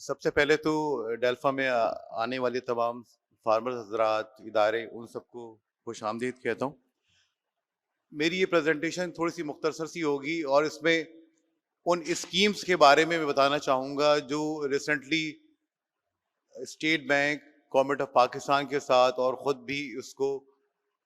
सबसे पहले तो डेल्फा में आने वाले तमाम फार्मर्स हजरात, इदारे, उन सबको खुशामदीद कहता हूँ। मेरी ये प्रेजेंटेशन थोड़ी सी मुख्तसर सी होगी और इसमें उन स्कीम्स के बारे में मैं बताना चाहूँगा जो recently state bank, government of Pakistan के साथ और ख़ुद भी उसको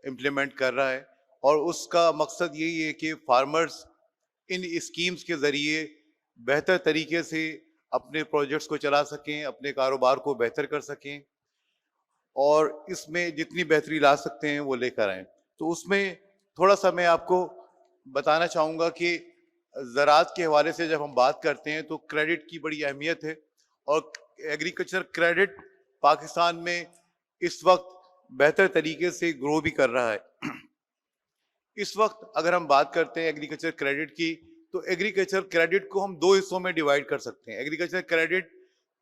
इम्प्लीमेंट कर रहा है। और उसका मकसद यही है कि फार्मर्स इन स्कीम्स के ज़रिए बेहतर तरीके से अपने प्रोजेक्ट्स को चला सकें, अपने कारोबार को बेहतर कर सकें और इसमें जितनी बेहतरी ला सकते हैं वो लेकर आएँ। तो उसमें थोड़ा सा मैं आपको बताना चाहूँगा कि ज़राअत के हवाले से जब हम बात करते हैं तो क्रेडिट की बड़ी अहमियत है और एग्रीकल्चर क्रेडिट पाकिस्तान में इस वक्त बेहतर तरीके से ग्रो भी कर रहा है। इस वक्त अगर हम बात करते हैं एग्रीकल्चर क्रेडिट की, तो एग्रीकल्चर क्रेडिट को हम दो हिस्सों में डिवाइड कर सकते हैं। एग्रीकल्चर क्रेडिट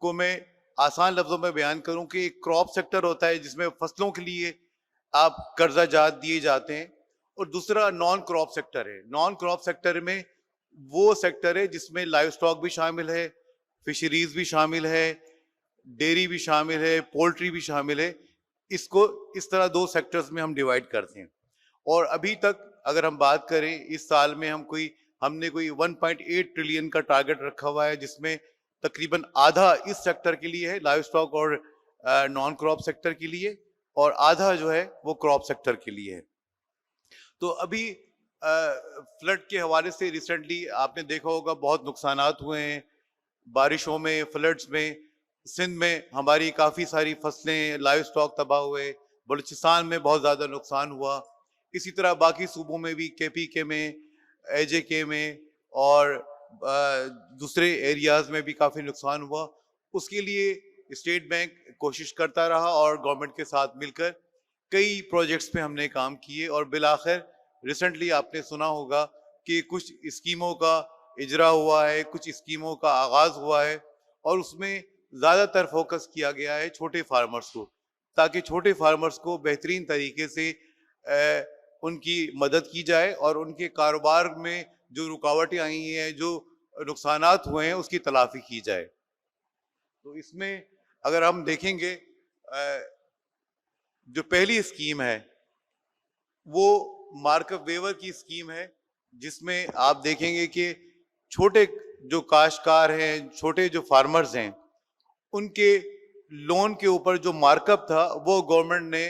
को मैं आसान लफ्जों में बयान करूं कि एक क्रॉप सेक्टर होता है जिसमें फसलों के लिए आप कर्जा जात दिए जाते हैं, और दूसरा नॉन क्रॉप सेक्टर है। नॉन क्रॉप सेक्टर में वो सेक्टर है जिसमें लाइव स्टॉक भी शामिल है, फिशरीज भी शामिल है, डेयरी भी शामिल है, पोल्ट्री भी शामिल है। इसको इस तरह दो सेक्टर्स में हम डिवाइड करते हैं। और अभी तक अगर हम बात करें, इस साल में हमने कोई 1.8 ट्रिलियन का टारगेट रखा हुआ है, जिसमें तकरीबन आधा इस सेक्टर के लिए है, लाइव स्टॉक और नॉन क्रॉप सेक्टर के लिए, और आधा जो है वो क्रॉप सेक्टर के लिए है। तो अभी फ्लड के हवाले से रिसेंटली आपने देखा होगा बहुत नुकसानात हुए हैं बारिशों में, फ्लड्स में। सिंध में हमारी काफ़ी सारी फसलें, लाइव स्टॉक तबाह हुए, बलूचिस्तान में बहुत ज़्यादा नुकसान हुआ। इसी तरह बाकी सूबों में भी, KPK में, AJK में और दूसरे एरियाज में भी काफ़ी नुकसान हुआ। उसके लिए स्टेट बैंक कोशिश करता रहा और गवर्नमेंट के साथ मिलकर कई प्रोजेक्ट्स पे हमने काम किए, और बिलाखिर रिसेंटली आपने सुना होगा कि कुछ स्कीमों का इजरा हुआ है, कुछ स्कीमों का आगाज हुआ है, और उसमें ज़्यादातर फोकस किया गया है छोटे फार्मर्स को, ताकि छोटे फार्मर्स को बेहतरीन तरीके से उनकी मदद की जाए और उनके कारोबार में जो रुकावटें आई हैं, जो नुकसानात हुए हैं, उसकी तलाफी की जाए। तो इसमें अगर हम देखेंगे, जो पहली स्कीम है वो मार्कअप वेवर की स्कीम है, जिसमें आप देखेंगे कि छोटे जो काश्तकार हैं, छोटे जो फार्मर्स हैं, उनके लोन के ऊपर जो मार्कअप था वो गवर्नमेंट ने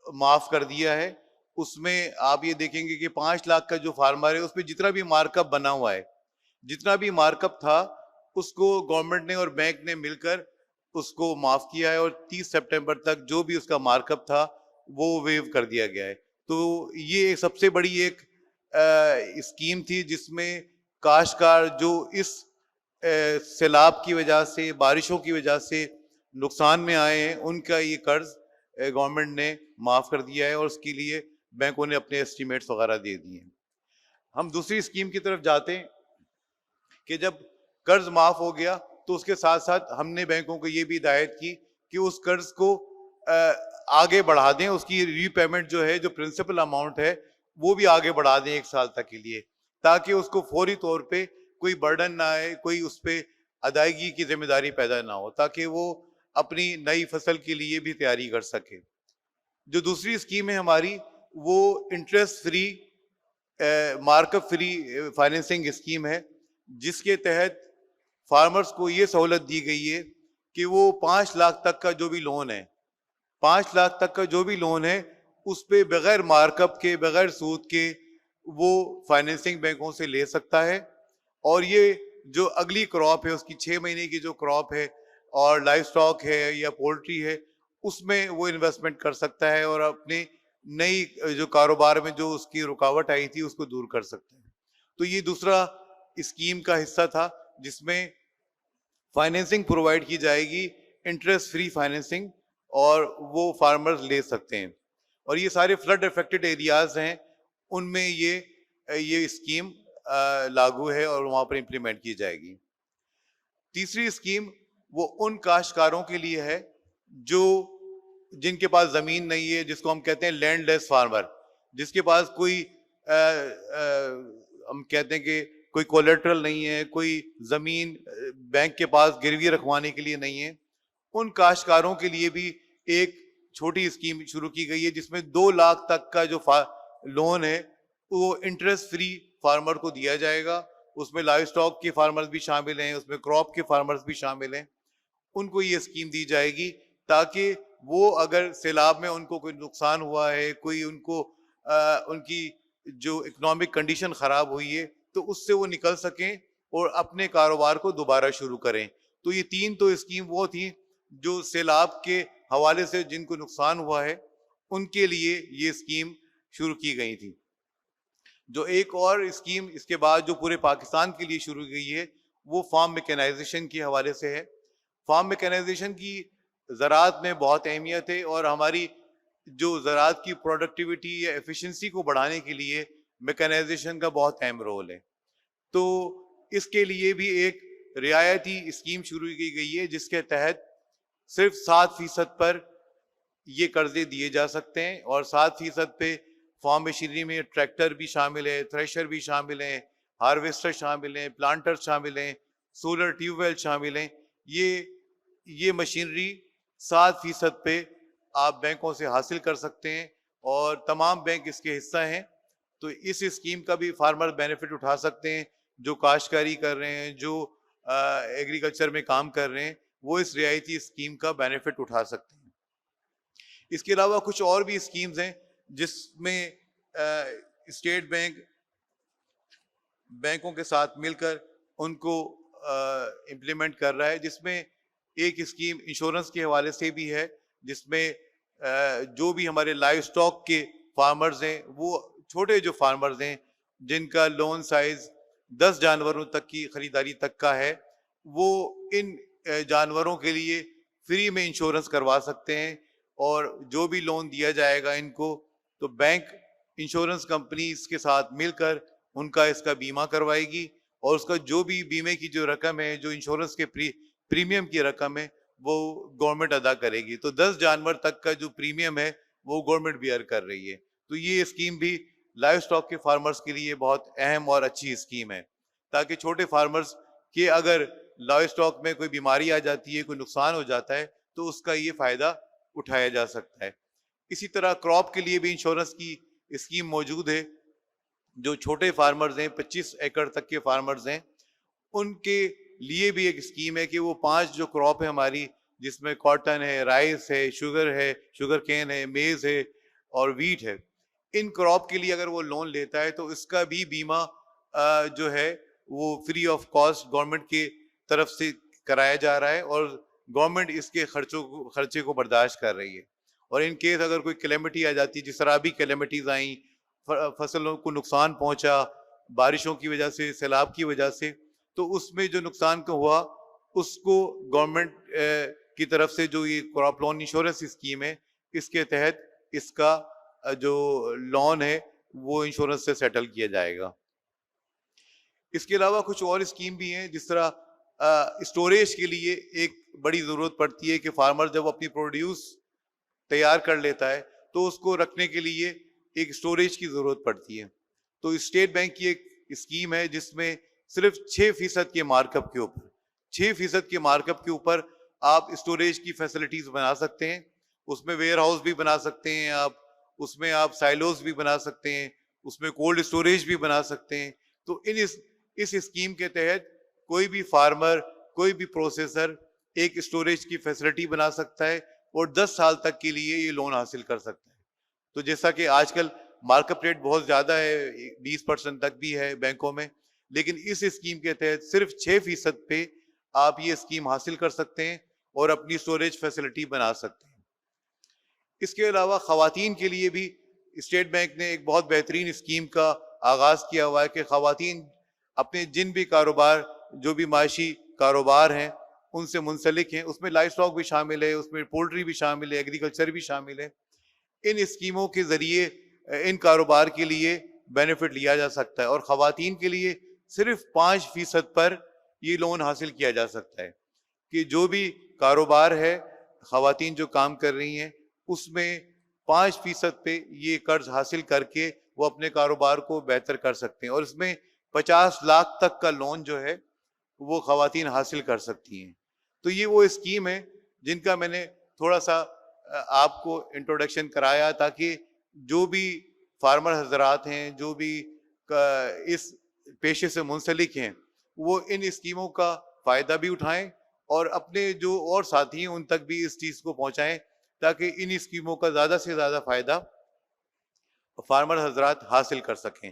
माफ कर दिया है। उसमें आप ये देखेंगे कि 5 लाख का जो फार्मर है, उसमें जितना भी मार्कअप बना हुआ है, जितना भी मार्कअप था, उसको गवर्नमेंट ने और बैंक ने मिलकर उसको माफ किया है, और 30 सितंबर तक जो भी उसका मार्कअप था वो वेव कर दिया गया है। तो ये सबसे बड़ी एक स्कीम थी जिसमें काश्तकार जो इस सैलाब की वजह से, बारिशों की वजह से नुकसान में आए हैं, उनका ये कर्ज गवर्नमेंट ने माफ कर दिया है, और उसके लिए बैंकों ने अपने एस्टीमेट्स वगैरह दे दिए हैं। हम दूसरी स्कीम की तरफ जाते हैं कि जब कर्ज माफ हो गया तो उसके साथ साथ हमने बैंकों को ये भी हिदायत की कि उस कर्ज को आगे बढ़ा दें, उसकी रीपेमेंट जो है, जो प्रिंसिपल अमाउंट है, वो भी आगे बढ़ा दें 1 साल तक के लिए, ताकि उसको फौरी तौर पे कोई बर्डन ना आए, कोई उस पे अदायगी की जिम्मेदारी पैदा ना हो, ताकि वो अपनी नई फसल के लिए भी तैयारी कर सके। जो दूसरी स्कीम है हमारी, वो interest free, markup free financing scheme है, जिसके तहत फार्मर्स को ये सहूलत दी गई है कि वो 5 लाख तक का जो भी लोन है, 5 लाख तक का जो भी लोन है, उस पे बगैर मार्कअप के, बगैर सूद के वो फाइनेंसिंग बैंकों से ले सकता है। और ये जो अगली क्रॉप है, उसकी 6 महीने की जो क्रॉप है, और लाइव स्टॉक है या पोल्ट्री है, उसमें वो इन्वेस्टमेंट कर सकता है और अपने नई जो कारोबार में जो उसकी रुकावट आई थी उसको दूर कर सकता है। तो ये दूसरा स्कीम का हिस्सा था, जिसमें फाइनेंसिंग प्रोवाइड की जाएगी, इंटरेस्ट फ्री फाइनेंसिंग, और वो फार्मर्स ले सकते हैं। और ये सारे फ्लड अफेक्टेड एरियाज हैं, उनमें ये स्कीम लागू है और वहां पर इंप्लीमेंट की जाएगी। तीसरी स्कीम वो उन काश्तकारों के लिए है जो जिनके पास जमीन नहीं है, जिसको हम कहते हैं लैंडलेस फार्मर, जिसके पास कोई हम कहते हैं कि कोई कोलेट्रल नहीं है, कोई जमीन बैंक के पास गिरवी रखवाने के लिए नहीं है। उन काश्तकारों के लिए भी एक छोटी स्कीम शुरू की गई है जिसमें 2 लाख तक का जो लोन है वो इंटरेस्ट फ्री फार्मर को दिया जाएगा। उसमें लाइव स्टॉक के फार्मर्स भी शामिल हैं, उसमें क्रॉप के फार्मर्स भी शामिल हैं। उनको ये स्कीम दी जाएगी ताकि वो अगर सैलाब में उनको कोई नुकसान हुआ है, कोई उनको उनकी जो इकोनॉमिक कंडीशन खराब हुई है, तो उससे वो निकल सकें और अपने कारोबार को दोबारा शुरू करें। तो ये 3 तो स्कीम वो थी जो सैलाब के हवाले से जिनको नुकसान हुआ है उनके लिए ये स्कीम शुरू की गई थी। जो एक और स्कीम इसके बाद जो पूरे पाकिस्तान के लिए शुरू की गई है वो फार्म मैकेनाइजेशन के हवाले से है। फार्म मैकेनाइजेशन की ज़राअत में बहुत अहमियत है और हमारी जो ज़राअत की प्रोडक्टिविटी या एफिशिएंसी को बढ़ाने के लिए मैकेनाइजेशन का बहुत अहम रोल है। तो इसके लिए भी एक रियायती स्कीम शुरू की गई है जिसके तहत सिर्फ 7% पर ये कर्जे दिए जा सकते हैं और 7% पे फार्म मशीनरी में ट्रैक्टर भी शामिल है, थ्रेशर भी शामिल है, हार्वेस्टर शामिल हैं, प्लांटर शामिल हैं, सोलर ट्यूबवेल शामिल हैं। ये मशीनरी 7% पे आप बैंकों से हासिल कर सकते हैं और तमाम बैंक इसके हिस्सा हैं। तो इस स्कीम का भी फार्मर बेनिफिट उठा सकते हैं। जो काश्तकारी कर रहे हैं, जो एग्रीकल्चर में काम कर रहे हैं, वो इस रियायती स्कीम का बेनिफिट उठा सकते हैं। इसके अलावा कुछ और भी स्कीम्स हैं जिसमें स्टेट बैंक बैंकों के साथ मिलकर उनको इम्प्लीमेंट कर रहा है, जिसमें एक स्कीम इंश्योरेंस के हवाले से भी है, जिसमें जो भी हमारे लाइव स्टॉक के फार्मर्स हैं, वो छोटे जो फार्मर्स हैं जिनका लोन साइज 10 जानवरों तक की खरीदारी तक का है, वो इन जानवरों के लिए फ्री में इंश्योरेंस करवा सकते हैं और जो भी लोन दिया जाएगा इनको, तो बैंक इंश्योरेंस कंपनीज के साथ मिलकर उनका इसका बीमा करवाएगी और उसका जो भी बीमे की जो रकम है, जो इंश्योरेंस के प्रीमियम की रकम है, वो गवर्नमेंट अदा करेगी। तो 10 जानवर तक का जो प्रीमियम है वो गवर्नमेंट बियर कर रही है। तो ये स्कीम भी लाइव स्टॉक के फार्मर्स के लिए बहुत अहम और अच्छी स्कीम है, ताकि छोटे फार्मर्स के अगर लाइव स्टॉक में कोई बीमारी आ जाती है, कोई नुकसान हो जाता है, तो उसका ये फायदा उठाया जा सकता है। इसी तरह क्रॉप के लिए भी इंश्योरेंस की स्कीम मौजूद है। जो छोटे फार्मर्स हैं, 25 एकड़ तक के फार्मर्स हैं, उनके लिए भी एक स्कीम है कि वो 5 जो क्रॉप है हमारी, जिसमें कॉटन है, राइस है, शुगर केन है, मेज है और वीट है, इन क्रॉप के लिए अगर वो लोन लेता है तो इसका भी बीमा जो है वो फ्री ऑफ कॉस्ट गवर्नमेंट की तरफ से कराया जा रहा है और गवर्नमेंट इसके खर्चे को बर्दाश्त कर रही है। और इन केस अगर कोई कैलेमिटी आ जाती है, जिस तरह अभी कैलेमिटीज आई, फसलों को नुकसान पहुंचा बारिशों की वजह से, सैलाब की वजह से, तो उसमें जो नुकसान का हुआ उसको गवर्नमेंट की तरफ से जो ये क्रॉप लोन इंश्योरेंस स्कीम है, इसके तहत इसका जो लोन है वो इंश्योरेंस से सेटल किया जाएगा। इसके अलावा कुछ और स्कीम भी हैं, जिस तरह स्टोरेज के लिए एक बड़ी ज़रूरत पड़ती है कि फार्मर जब अपनी प्रोड्यूस तैयार कर लेता है तो उसको रखने के लिए एक स्टोरेज की ज़रूरत पड़ती है। तो स्टेट बैंक की एक स्कीम है जिसमें सिर्फ 6% के मार्कअप के ऊपर 6% के मार्कअप के ऊपर आप स्टोरेज की फैसिलिटीज बना सकते हैं। उसमें वेयर हाउस भी बना सकते हैं आप, उसमें आप साइलोज भी बना सकते हैं, उसमें कोल्ड स्टोरेज भी बना सकते हैं। तो इस स्कीम के तहत कोई भी फार्मर, कोई भी प्रोसेसर एक स्टोरेज की फैसिलिटी बना सकता है और 10 साल तक के लिए ये लोन हासिल कर सकता है। तो जैसा कि आजकल मार्कअप रेट बहुत ज्यादा है, 20% तक भी है बैंकों में, लेकिन इस स्कीम के तहत सिर्फ 6% पे आप ये स्कीम हासिल कर सकते हैं और अपनी स्टोरेज फैसिलिटी बना सकते हैं। इसके अलावा खवातीन के लिए भी स्टेट बैंक ने एक बहुत बेहतरीन स्कीम का आगाज किया हुआ है कि खवातीन अपने जिन भी कारोबार, जो भी माशी कारोबार हैं, उनसे मुंसलिक हैं, उसमें लाइव स्टॉक भी शामिल है, उसमें पोल्ट्री भी शामिल है, एग्रीकल्चर भी शामिल है। इन स्कीमों के जरिए इन कारोबार के लिए बेनिफिट लिया जा सकता है और खवातीन के लिए सिर्फ 5% पर ये लोन हासिल किया जा सकता है कि जो भी कारोबार है, खवातीन जो काम कर रही हैं, उसमें 5% पे ये कर्ज हासिल करके वो अपने कारोबार को बेहतर कर सकते हैं और इसमें 50 लाख तक का लोन जो है वो ख़वातीन हासिल कर सकती हैं। तो ये वो स्कीम है जिनका मैंने थोड़ा सा आपको इंट्रोडक्शन कराया, ताकि जो भी फार्मर हजरात हैं, जो भी इस पेशे से मुंसलिक हैं, वो इन स्कीमों का फ़ायदा भी उठाएं और अपने जो और साथी हैं उन तक भी इस चीज़ को पहुंचाएं, ताकि इन स्कीमों का ज़्यादा से ज़्यादा फ़ायदा फार्मर हजरात हासिल कर सकें।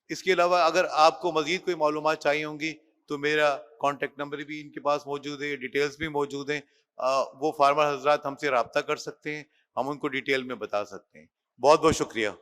इसके अलावा अगर आपको मज़ीद कोई मालूमात चाहिए होंगी तो मेरा कॉन्टेक्ट नंबर भी इनके पास मौजूद है, डिटेल्स भी मौजूद हैं। वो फार्मर हजरात हमसे रब्ता कर सकते हैं, हम उनको डिटेल में बता सकते हैं। बहुत बहुत शुक्रिया।